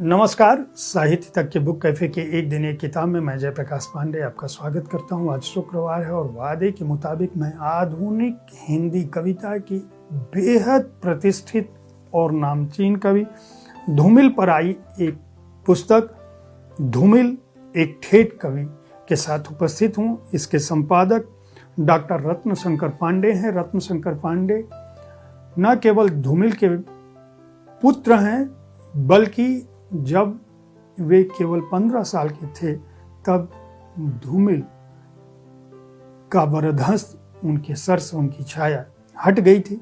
नमस्कार। साहित्य तक के बुक कैफे के एक दिन एक किताब में मैं जयप्रकाश पांडे आपका स्वागत करता हूं। आज शुक्रवार है और वादे के मुताबिक मैं आधुनिक हिंदी कविता की बेहद प्रतिष्ठित और नामचीन कवि धूमिल पर आई एक पुस्तक धूमिल एक ठेठ कवि के साथ उपस्थित हूं। इसके संपादक डॉक्टर रत्न शंकर पांडे हैं। रत्न शंकर पांडे न केवल धूमिल के पुत्र हैं बल्कि जब वे केवल 15 साल के थे तब धूमिल का वरदहस्त उनके सर से उनकी छाया हट गई थी।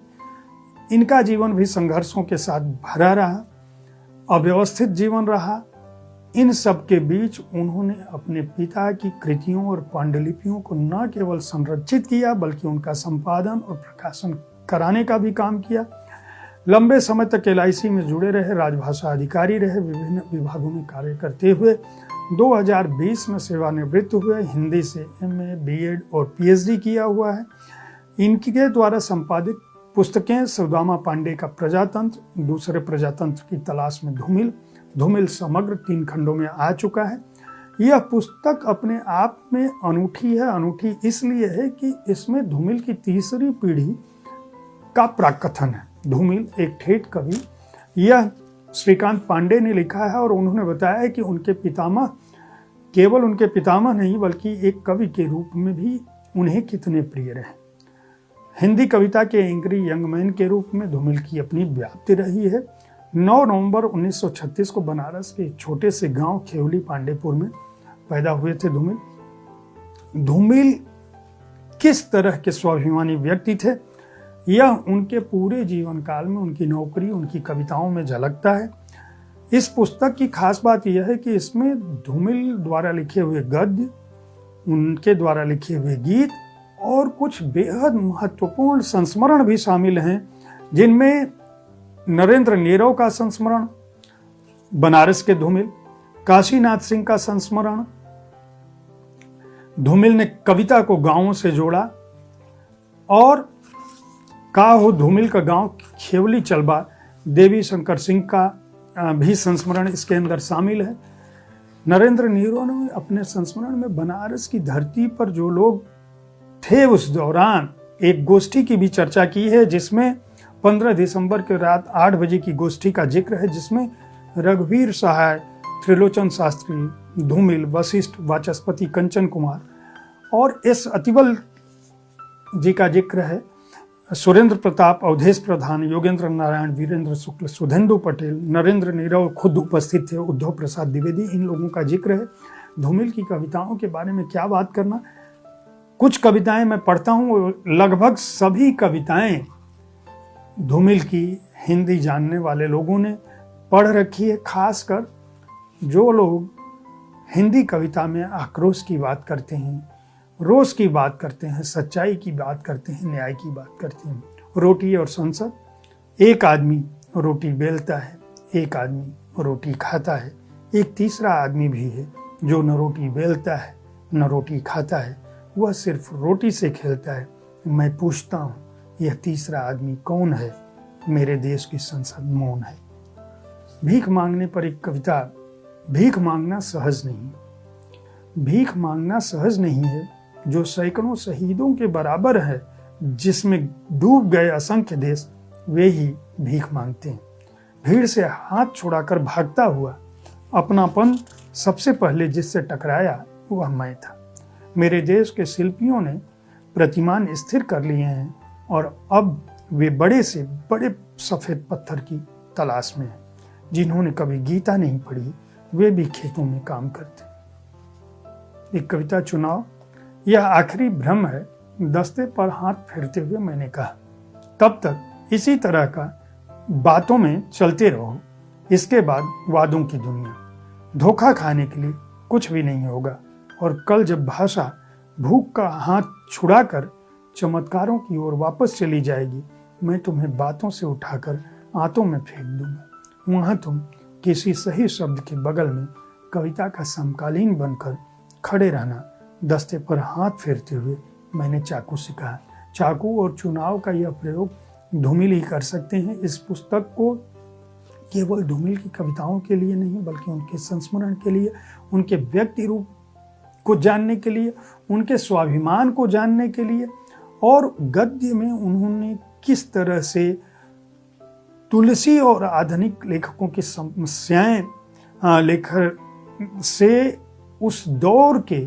इनका जीवन भी संघर्षों के साथ भरा रहा, अव्यवस्थित जीवन रहा। इन सब के बीच उन्होंने अपने पिता की कृतियों और पांडुलिपियों को न केवल संरक्षित किया बल्कि उनका संपादन और प्रकाशन कराने का भी काम किया। लंबे समय तक LIC में जुड़े रहे, राजभाषा अधिकारी रहे, विभिन्न विभागों में कार्य करते हुए 2020 में सेवानिवृत्त हुए। हिंदी से MA, BEd और PhD किया हुआ है। इनके द्वारा संपादित पुस्तकें सुदामा पांडे का प्रजातंत्र, दूसरे प्रजातंत्र की तलाश में धूमिल समग्र 3 खंडों में आ चुका है। यह पुस्तक अपने आप में अनूठी है। अनूठी इसलिए है कि इसमें धूमिल की तीसरी पीढ़ी का प्राकथन है। धूमिल एक ठेठ कवि यह श्रीकांत पांडे ने लिखा है और उन्होंने बताया है कि उनके पितामह केवल उनके पितामह नहीं बल्कि एक कवि के रूप में भी उन्हें कितने प्रिय रहे। हिंदी कविता के एंग्री यंग मैन के रूप में धूमिल की अपनी व्याप्ति रही है। 9 नवंबर 1936 को बनारस के छोटे से गांव खेवली पांडेपुर में पैदा हुए थे धूमिल किस तरह के स्वाभिमानी व्यक्ति थे यह उनके पूरे जीवन काल में, उनकी नौकरी, उनकी कविताओं में झलकता है। इस पुस्तक की खास बात यह है कि इसमें धूमिल द्वारा लिखे हुए गद्य, उनके द्वारा लिखे हुए गीत और कुछ बेहद महत्वपूर्ण संस्मरण भी शामिल हैं, जिनमें नरेंद्र नीरव का संस्मरण, बनारस के धूमिल, काशीनाथ सिंह का संस्मरण। धूमिल ने कविता को गांवों से जोड़ा और धूमिल का गांव खेवली चलबा, देवी शंकर सिंह का भी संस्मरण इसके अंदर शामिल है। नरेंद्र नीरव ने अपने संस्मरण में बनारस की धरती पर जो लोग थे उस दौरान एक गोष्ठी की भी चर्चा की है, जिसमें 15 दिसंबर के रात 8 बजे की गोष्ठी का जिक्र है, जिसमें रघुवीर सहाय, त्रिलोचन शास्त्री, धूमिल, वशिष्ठ, वाचस्पति, कंचन कुमार और S अतिबल जी का जिक्र है। सुरेंद्र प्रताप, अवधेश प्रधान, योगेंद्र नारायण, वीरेंद्र शुक्ल, सुधेंदु पटेल, नरेंद्र नीरव खुद उपस्थित थे, उद्धव प्रसाद द्विवेदी, इन लोगों का जिक्र है। धूमिल की कविताओं के बारे में क्या बात करना। कुछ कविताएं मैं पढ़ता हूँ, लगभग सभी कविताएं धूमिल की हिंदी जानने वाले लोगों ने पढ़ रखी है। खासकर जो लोग हिंदी कविता में आक्रोश की बात करते हैं, रोष की बात करते हैं, सच्चाई की बात करते हैं, न्याय की बात करते हैं। रोटी और संसद, एक आदमी रोटी बेलता है, एक आदमी रोटी खाता है, एक तीसरा आदमी भी है जो न रोटी बेलता है न रोटी खाता है, वह सिर्फ रोटी से खेलता है। मैं पूछता हूँ यह तीसरा आदमी कौन है, मेरे देश की संसद मौन है। भीख मांगने पर एक कविता। भीख मांगना सहज नहीं, भीख मांगना सहज नहीं है जो सैकड़ों शहीदों के बराबर है, जिसमें डूब गए असंख्य देश, वे ही भीख मांगते हैं। भीड़ से हाथ छुड़ाकर भागता हुआ अपनापन सबसे पहले जिससे टकराया वह मैं था। मेरे देश के शिल्पियों ने प्रतिमान स्थिर कर लिए हैं और अब वे बड़े से बड़े सफेद पत्थर की तलाश में हैं। जिन्होंने कभी गीता नहीं पढ़ी वे भी खेतों में काम करते। एक कविता चुनाव। यह आखिरी भ्रम है, दस्ते पर हाथ फेरते हुए मैंने कहा। तब तक इसी तरह का बातों में चलते रहो, इसके बाद वादों की दुनिया। धोखा खाने के लिए कुछ भी नहीं होगा और कल जब भाषा भूख का हाथ छुड़ाकर चमत्कारों की ओर वापस चली जाएगी, मैं तुम्हें बातों से उठाकर आंतों में फेंक दूंगा। वहां तुम किसी सही शब्द के बगल में कविता का समकालीन बनकर खड़े रहना। दस्ते पर हाथ फेरते हुए मैंने चाकू से कहा। चाकू और चुनाव का यह प्रयोग धूमिल ही कर सकते हैं। इस पुस्तक को केवल धूमिल की कविताओं के लिए नहीं बल्कि उनके संस्मरण के लिए, उनके व्यक्ति रूप को जानने के लिए, उनके स्वाभिमान को जानने के लिए, और गद्य में उन्होंने किस तरह से तुलसी और आधुनिक लेखकों की समस्याएं लेखक से उस दौर के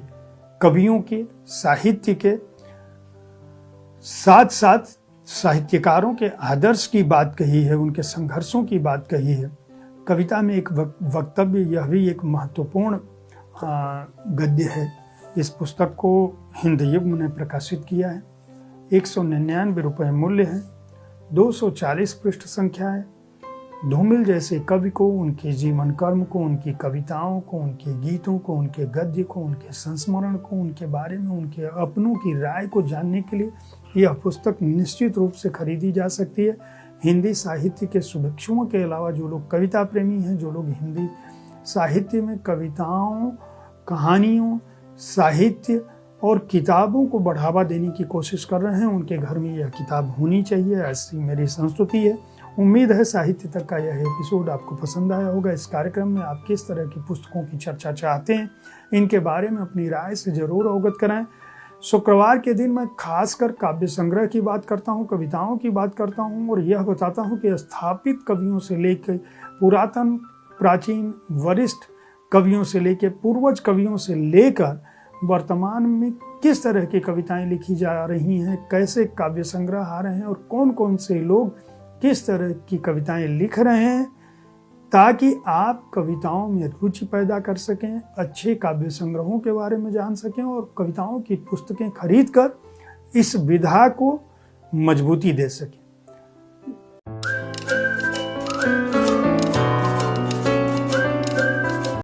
कवियों के, साहित्य के साथ साथ साहित्यकारों के आदर्श की बात कही है, उनके संघर्षों की बात कही है। कविता में एक वक्तव्य, यह भी एक महत्वपूर्ण गद्य है। इस पुस्तक को हिंदयुग ने प्रकाशित किया है। 199 रुपये मूल्य है, 240 पृष्ठ संख्या है। धूमिल जैसे कवि को, उनके जीवन कर्म को, उनकी कविताओं को, उनके गीतों को, उनके गद्य को, उनके संस्मरण को, उनके बारे में उनके अपनों की राय को जानने के लिए यह पुस्तक निश्चित रूप से खरीदी जा सकती है। हिंदी साहित्य के शुभेच्छुओं के अलावा जो लोग कविता प्रेमी हैं, जो लोग हिंदी साहित्य में कविताओं, कहानियों, साहित्य और किताबों को बढ़ावा देने की कोशिश कर रहे हैं, उनके घर में यह किताब होनी चाहिए, ऐसी मेरी संस्तुति है। उम्मीद है साहित्य तक का यह एपिसोड आपको पसंद आया होगा। इस कार्यक्रम में आप किस तरह की पुस्तकों की चर्चा चाहते हैं, इनके बारे में अपनी राय से जरूर अवगत कराएं। शुक्रवार के दिन मैं खासकर काव्य संग्रह की बात करता हूँ, कविताओं की बात करता हूँ, और यह बताता हूँ कि स्थापित कवियों से लेकर पुरातन, प्राचीन, वरिष्ठ कवियों से लेकर, पूर्वज कवियों से लेकर वर्तमान में किस तरह की कविताएं लिखी जा रही हैं, कैसे काव्य संग्रह आ रहे हैं और कौन कौन से लोग किस तरह की कविताएं लिख रहे हैं, ताकि आप कविताओं में रुचि पैदा कर सकें, अच्छे काव्य संग्रहों के बारे में जान सकें और कविताओं की पुस्तकें खरीदकर इस विधा को मजबूती दे सकें।